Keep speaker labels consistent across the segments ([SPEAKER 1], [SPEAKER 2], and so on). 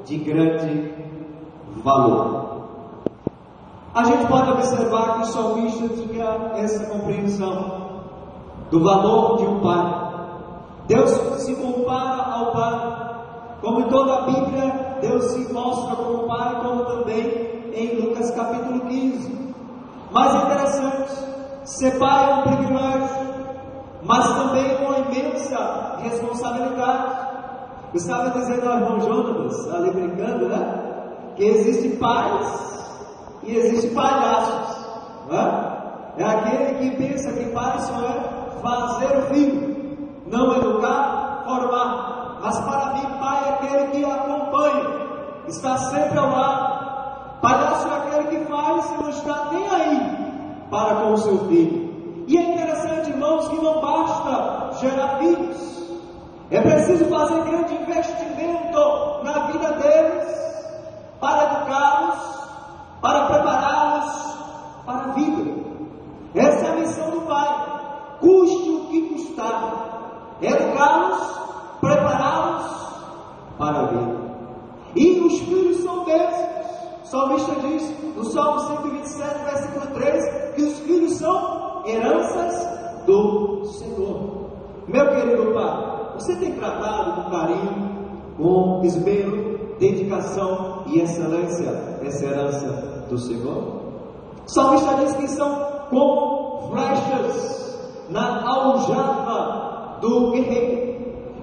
[SPEAKER 1] de grande valor. A gente pode observar que o salmista tinha essa compreensão do valor de um pai. Deus se compara ao pai. Como em toda a Bíblia, Deus se mostra como pai, como também em Lucas capítulo 15. Mas é interessante, ser pai é um privilégio, mas também uma imensa responsabilidade. Eu estava dizendo ao irmão Jonas, ali brincando, que existem pais e existem palhaços, É aquele que pensa que pai só é fazer o filho, não educar, formar. Mas para mim, pai é aquele que acompanha, está sempre ao lado. Palhaço é aquele que faz e não está nem aí para com o seu filho. E é interessante, irmãos, que não basta gerar filhos. É preciso fazer grande investimento na vida deles, para educá-los, para prepará-los para a vida. Essa é a missão do pai, custe o que custar, educá-los, prepará-los para a vida. E os filhos são bênçãos. O salmista diz, no Salmo 127, versículo 3, que os filhos são heranças do Senhor. Meu querido pai, você tem tratado com carinho, com esmero, dedicação e excelência essa herança do Senhor? O salmista diz que são como flechas na aljava do guerreiro.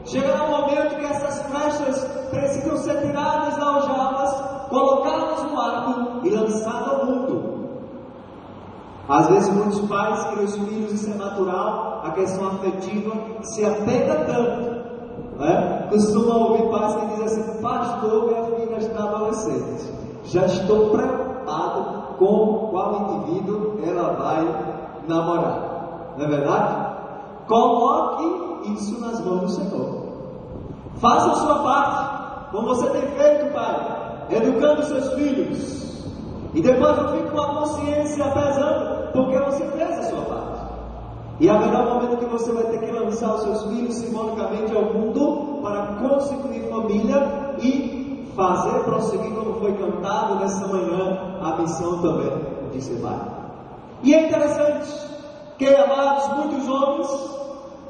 [SPEAKER 1] Chegará um momento que essas flechas precisam ser tiradas das aljavas, colocadas no arco e lançadas ao mundo. Às vezes muitos pais criam os filhos, isso é natural, a questão afetiva se apega tanto, Costuma ouvir pais que dizem assim: pastor, minha filha está adolescente, já estou preocupado com qual indivíduo ela vai namorar. Não é verdade? Coloque isso nas mãos do Senhor. Faça a sua parte, como você tem feito, pai, educando seus filhos. E depois não fique com a consciência pesando, porque você fez a sua parte. E haverá um momento que você vai ter que lançar os seus filhos simbolicamente ao mundo para constituir família e fazer prosseguir, como foi cantado nessa manhã, a missão também de ser pai. E é interessante que, amados, muitos homens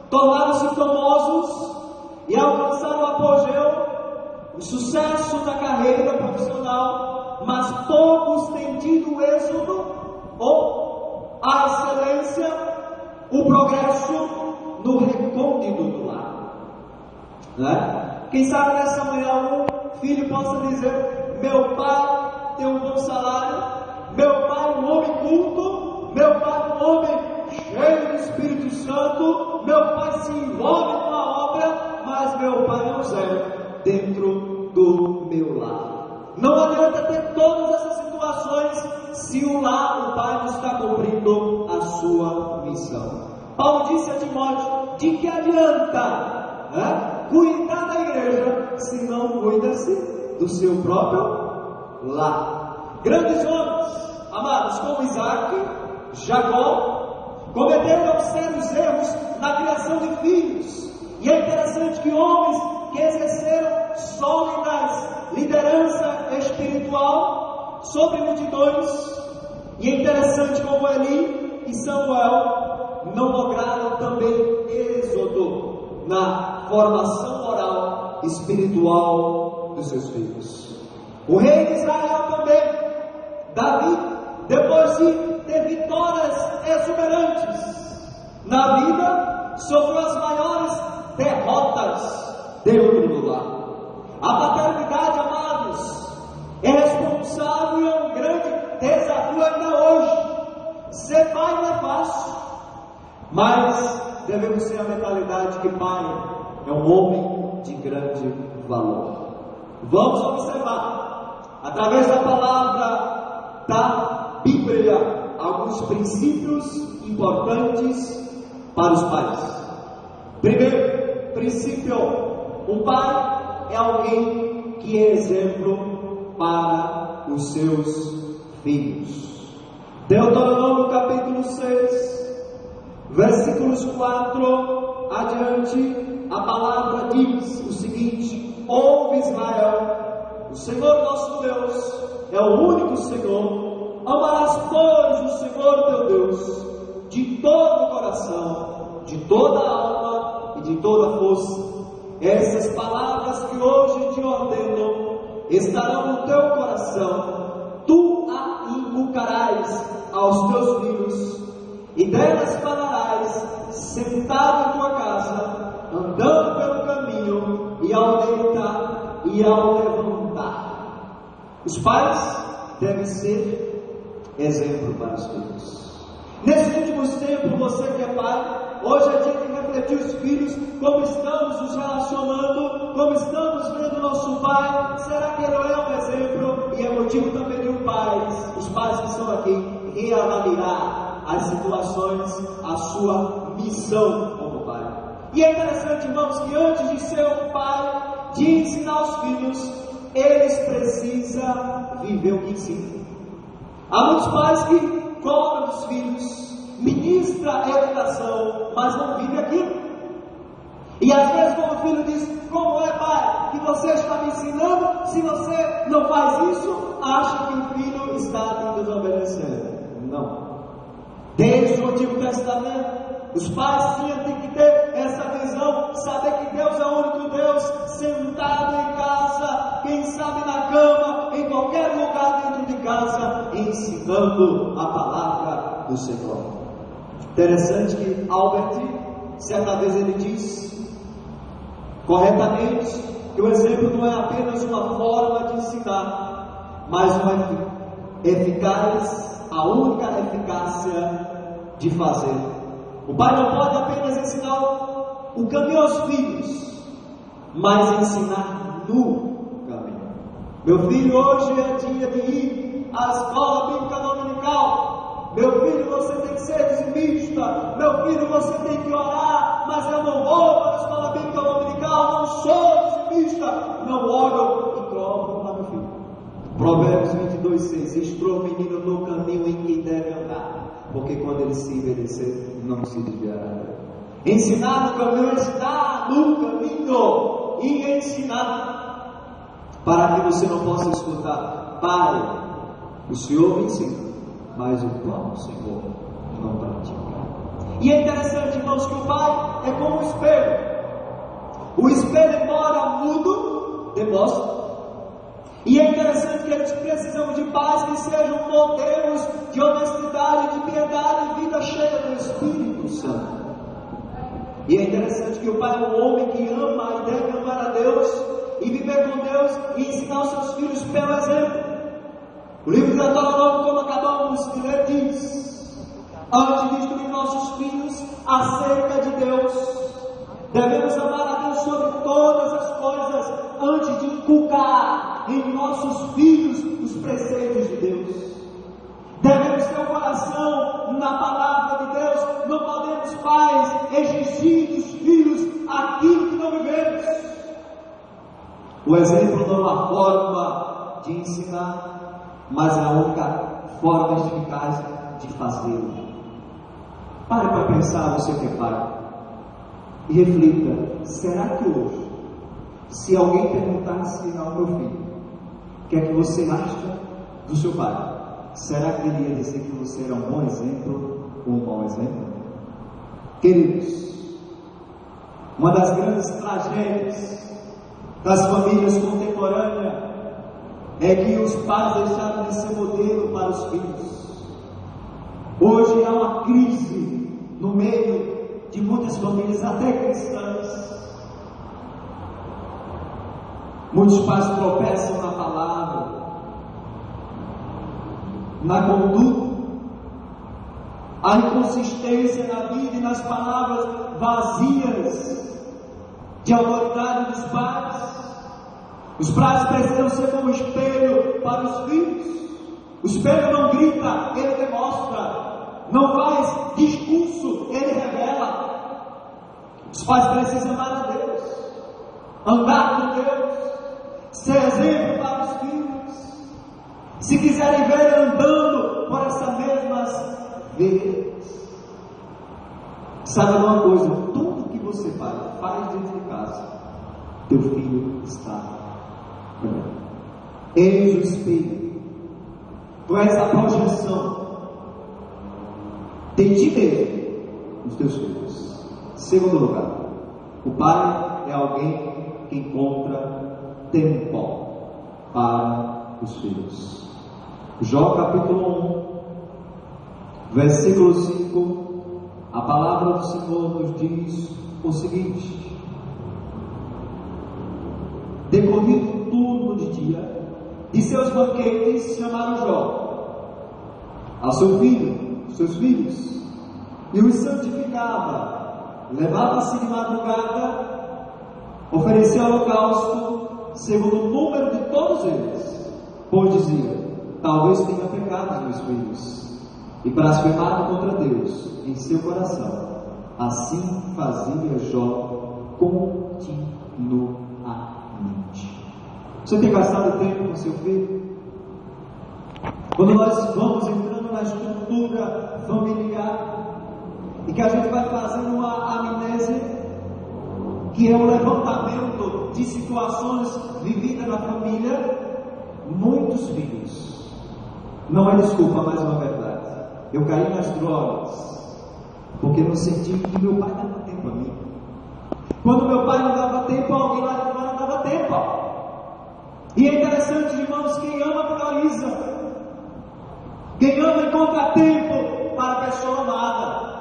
[SPEAKER 1] tornaram-se famosos e alcançaram o apogeu, o sucesso da carreira profissional, mas poucos têm tido o êxodo ou a excelência, o progresso no recôndito do lar. Quem sabe nessa manhã um filho possa dizer: meu pai tem um bom salário, meu pai é um homem culto, meu pai é um homem cheio do Espírito Santo, meu pai se envolve com a obra, mas meu pai não serve dentro do meu lar. Não adianta ter todas essas situações se o lar, o pai não está cumprindo a sua missão. Paulo disse a Timóteo: de que adianta cuidar da igreja se não cuida-se do seu próprio lar? Grandes homens, amados, como Isaac, Jacó, cometeram sérios erros na criação de filhos. E é interessante que homens que exerceram sólidas liderança espiritual sobre multidões, e é interessante como Eli e Samuel não lograram também êxodo na formação moral espiritual dos seus filhos. O rei de Israel também, Davi, depois de ter vitórias exuberantes na vida, sofreu as maiores derrotas dentro do lar. A paternidade, amados, é responsável e é um grande desafio ainda hoje. Ser pai não é fácil, mas devemos ter a mentalidade que pai é um homem de grande valor. Vamos observar, através da palavra da Bíblia, alguns princípios importantes para os pais. Primeiro princípio: um pai é alguém que é exemplo para os seus filhos. Deuteronômio capítulo 6, versículos 4 adiante, a palavra diz o seguinte: ouve Israel, o Senhor nosso Deus é o único Senhor. Amarás, pois, o Senhor teu Deus de todo o coração, de toda a alma e de toda a força. Essas palavras que hoje te ordeno estarão no teu coração. Tu a inculcarás aos teus filhos, e delas falarás sentado em tua casa, andando pelo caminho, e ao deitar e ao levantar. Os pais devem ser exemplo para os filhos. Nesses últimos tempos, você que é pai, hoje é dia de refletir os filhos, como estamos nos relacionando, como estamos vendo nosso pai. Será que ele não é um exemplo? E é motivo também de os pais que estão aqui, reavaliar as situações, a sua missão como pai. E é interessante, irmãos, que antes de ser um pai, de ensinar os filhos, eles precisam viver o que ensinam. Há muitos pais que cobram dos filhos, ministra a educação, mas não vive aquilo. E às vezes quando o filho diz: como é, pai, que você está me ensinando? Se você não faz isso, acha que o filho está desobedecendo. Não. Desde o Antigo Testamento, os pais têm que ter essa visão, saber que Deus é o único Deus, sentado em casa, quem sabe na cama, em qualquer lugar dentro de casa, ensinando a palavra do Senhor. Interessante que Albert, certa vez ele diz corretamente que o exemplo não é apenas uma forma de ensinar, mas uma eficaz, a única eficácia de fazer. O pai não pode apenas ensinar o caminho aos filhos, mas ensinar no caminho. Meu filho, hoje é dia de ir à escola bíblica dominical. Meu filho, você tem que ser dizimista. Meu filho, você tem que orar. Mas eu não vou para a escola bíblica dominical, não sou dizimista. Não oro e troco para meu filho. Provérbios 22:6. Instrua o menino no caminho em que deve andar, porque quando ele se envelhecer, não se desviará. Ensinar no caminho é estar no caminho e ensinar, para que você não possa escutar: pai, o Senhor me ensina, mas o qual o Senhor não pratica. E é interessante, irmãos, que o pai é como um espelho. O espelho, embora mudo, demonstra. E é interessante que eles precisam de pais que sejam modelos de honestidade, de piedade e vida cheia do Espírito Santo. E é interessante que o pai é um homem que ama e deve amar a Deus e viver com Deus e ensinar os seus filhos pelo exemplo. O livro de Deuteronômio, como acabamos de ler, diz: antes de instruir nossos filhos acerca de Deus, devemos amar a Deus sobre todas as coisas, antes de inculcar em nossos filhos os preceitos de Deus. Devemos ter o coração na palavra de Deus. Não podemos, pais, exigir dos filhos aquilo que não vivemos. O exemplo não é uma forma de ensinar, mas é a única forma eficaz de fazê-lo. Pare para pensar, você que é pai, e reflita: será que hoje, se alguém perguntasse ao meu filho, o que é que você acha do seu pai, será que ele ia dizer que você era um bom exemplo ou um mau exemplo? Queridos, uma das grandes tragédias das famílias contemporâneas é que os pais deixaram de ser modelo para os filhos. Hoje há uma crise no meio de muitas famílias, até cristãs. Muitos pais tropeçam na palavra, na conduta, a inconsistência na vida e nas palavras vazias de autoridade dos pais. Os pais precisam ser como espelho para os filhos. O espelho não grita, ele demonstra. Não faz discurso, ele revela. Os pais precisam amar a Deus, andar com Deus, ser exemplo para os filhos. Se quiserem ver andando por essas mesmas veredas, sabe uma coisa: tudo que você faz dentro de casa teu filho está olhando. Eis o espelho. Tu és a projeção de ti mesmo nos teus filhos. Segundo lugar, o pai é alguém que encontra tempo para os filhos. Jó capítulo 1, versículo 5, a palavra do Senhor nos diz o seguinte: decorrido o turno de dia de seus banquetes, chamaram Jó a seu filho, seus filhos, e os santificava. Levava-se de madrugada, oferecia holocausto segundo o número de todos eles, pois dizia: talvez tenha pecado meus filhos, e blasfemado contra Deus em seu coração. Assim fazia Jó continuamente. Você tem gastado tempo com seu filho? Quando nós vamos entrando na estrutura familiar e que a gente vai fazendo uma amnésia, que é o levantamento de situações vividas na família, muitos filhos, não é desculpa, mas uma verdade. Eu caí nas drogas porque não senti que meu pai dava tempo a mim. Quando meu pai não dava tempo, alguém lá de fora dava tempo. E é interessante, irmãos, quem ama prioriza. Quem ama encontra tempo para a pessoa amada.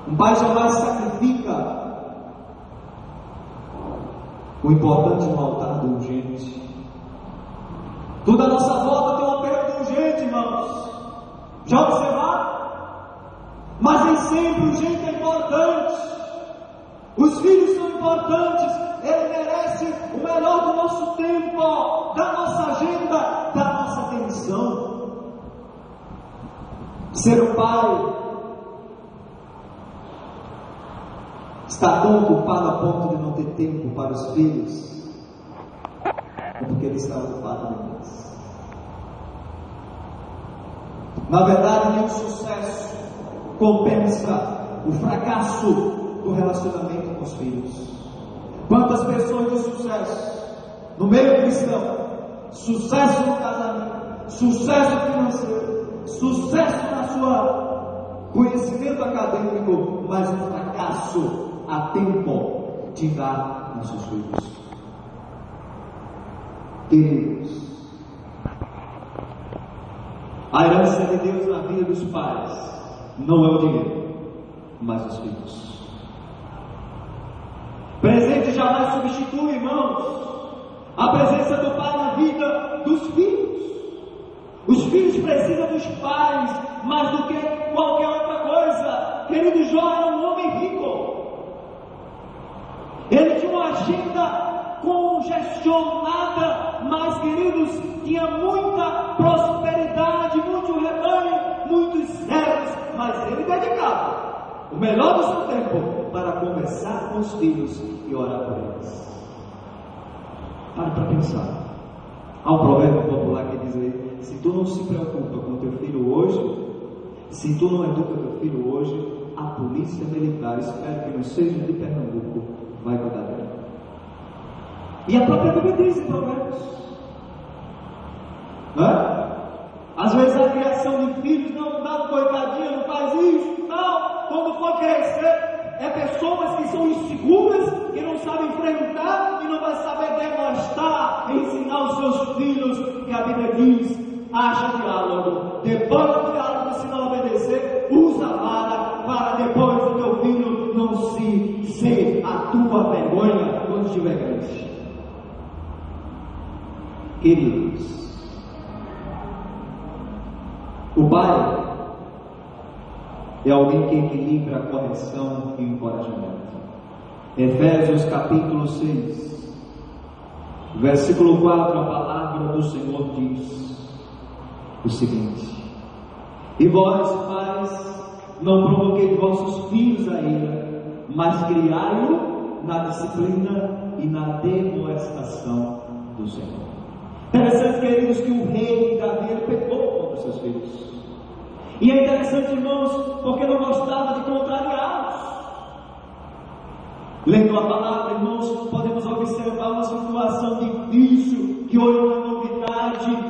[SPEAKER 1] Um pai jamais sacrifica o importante no altar do urgente. Tudo à nossa volta tem um apelo do urgente, irmãos. Já observaram? Mas nem sempre o urgente é importante. Os filhos são importantes. Ele merece o melhor do nosso tempo, da nossa agenda, da nossa atenção. Ser um pai está tão ocupado a ponto de não ter tempo para os filhos, é porque ele está ocupado demais. Na verdade, nenhum sucesso compensa o fracasso do relacionamento com os filhos. Quantas pessoas de sucesso no meio cristão, sucesso no casamento, sucesso financeiro, sucesso na sua conhecimento acadêmico, mas um fracasso a tempo de dar aos seus filhos. Queridos, a herança de Deus na vida dos pais não é o dinheiro, mas os filhos. Presente jamais substitui, irmãos, a presença do pai na vida dos filhos. Os filhos precisam dos pais mais do que qualquer outra coisa. Querido Jó era um homem rico. Ele tinha uma agenda congestionada, mas, queridos, tinha muita prosperidade, muito rebanho, muitos servos, mas ele dedicava o melhor do seu tempo para conversar com os filhos e orar por eles. Pare para pensar. Há um provérbio popular que diz aí: se tu não se preocupa com teu filho hoje, se tu não educa teu filho hoje, a polícia militar, espero que não seja de Pernambuco, vai cuidar dele. E a própria Bíblia diz em Provérbios, às vezes a criação de filhos, não dá coitadinha, não faz isso, não. Quando for crescer, é pessoas que são inseguras, que não sabem enfrentar e não vai saber demonstrar, ensinar os seus filhos, que a Bíblia diz: haja diálogo, depois do diálogo, se não obedecer, usa a vara, para depois o teu filho não se ser a tua vergonha quando estiver grande. Queridos, o pai é alguém que equilibra a correção e o encorajamento. Efésios capítulo 6, versículo 4, a palavra do Senhor diz o seguinte: e vós, pais, não provoqueis vossos filhos a ira, mas criai-o na disciplina e na demoestação do Senhor. Interessante, queridos, que o rei Davi pecou contra os seus filhos. E é interessante, irmãos, porque não gostava de contrariá-los. Lendo a palavra, irmãos, podemos observar uma situação difícil que hoje